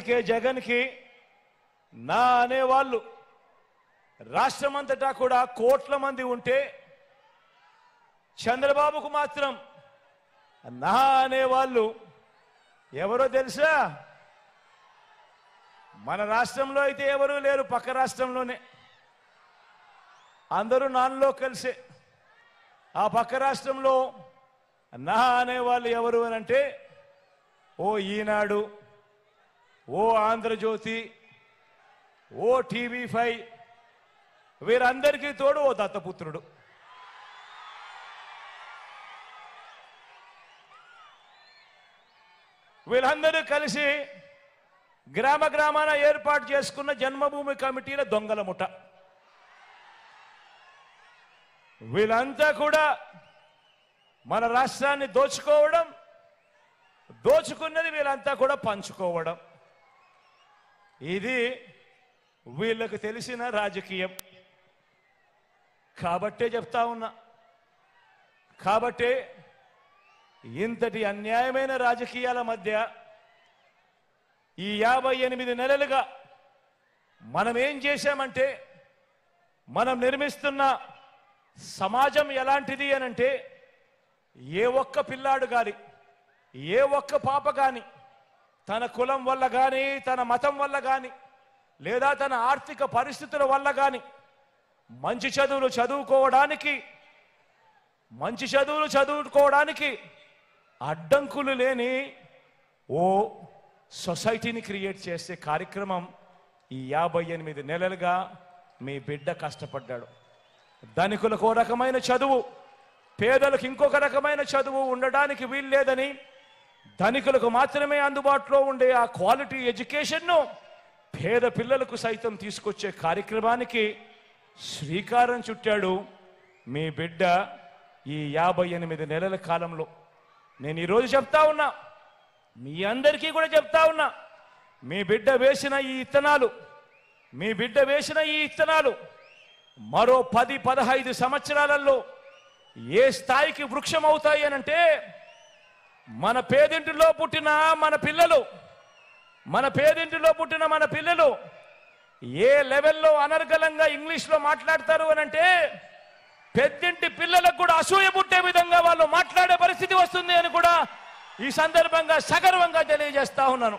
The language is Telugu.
అందుకే జగన్కి నా అనేవాళ్ళు రాష్ట్రమంతటా కూడా కోట్ల మంది ఉంటే చంద్రబాబుకు మాత్రం నా అనేవాళ్ళు ఎవరో తెలుసా? మన రాష్ట్రంలో అయితే ఎవరూ లేరు, పక్క రాష్ట్రంలోనే అందరూ నాన్నలో కలిసే. ఆ పక్క రాష్ట్రంలో నా అనేవాళ్ళు ఎవరు అని అంటే ఓ ఈనాడు, ఓ ఆంధ్రజ్యోతి, ఓ టీవీ5, వీరందరికీ తోడు ఓ దత్తపుత్రుడు. వీళ్ళందరూ కలిసి గ్రామ గ్రామాన ఏర్పాటు చేసుకున్న జన్మభూమి కమిటీల దొంగల ముఠ. వీళ్ళంతా కూడా మన రాష్ట్రాన్ని దోచుకోవడం, దోచుకున్నది వీళ్ళంతా కూడా పంచుకోవడం. ఇది వీళ్ళకు తెలిసిన రాజకీయం. కాబట్టే చెప్తా ఉన్నా, కాబట్టే ఇంతటి అన్యాయమైన రాజకీయాల మధ్య ఈ 58 నెలలుగా మనం ఏం చేశామంటే, మనం నిర్మిస్తున్న సమాజం ఎలాంటిది అనంటే, ఏ ఒక్క పిల్లాడు గాని, ఏ ఒక్క పాప గాని తన కులం వల్ల గాని, తన మతం వల్ల గాని, లేదా తన ఆర్థిక పరిస్థితుల వల్ల గాని మంచి చదువులు చదువుకోవడానికి అడ్డంకులు లేని ఓ సొసైటీని క్రియేట్ చేసే కార్యక్రమం ఈ 58 నెలలుగా మీ బిడ్డ కష్టపడ్డాడు. ధనికులకు ఒక రకమైన చదువు, పేదలకు ఇంకొక రకమైన చదువు ఉండడానికి వీల్లేదని, ధనికులకు మాత్రమే అందుబాటులో ఉండే ఆ క్వాలిటీ ఎడ్యుకేషన్ను పేద పిల్లలకు సైతం తీసుకొచ్చే కార్యక్రమానికి శ్రీకారం చుట్టాడు మీ బిడ్డ ఈ 58 నెలల కాలంలో. నేను ఈరోజు చెప్తా ఉన్నా, మీ అందరికీ కూడా చెప్తా ఉన్నా, మీ బిడ్డ వేసిన ఈ ఇత్తనాలు మరో 10-15 సంవత్సరాలలో ఏ స్థాయికి వృక్షం అవుతాయి అనంటే, మన పేదింటిలో పుట్టిన మన పిల్లలు ఏ లెవెల్లో అనర్గళంగా ఇంగ్లీష్లో మాట్లాడతారు అనంటే, పెద్దింటి పిల్లలకు కూడా అసూయ పుట్టే విధంగా వాళ్ళు మాట్లాడే పరిస్థితి వస్తుంది అని కూడా ఈ సందర్భంగా సగర్వంగా తెలియజేస్తా ఉన్నాను.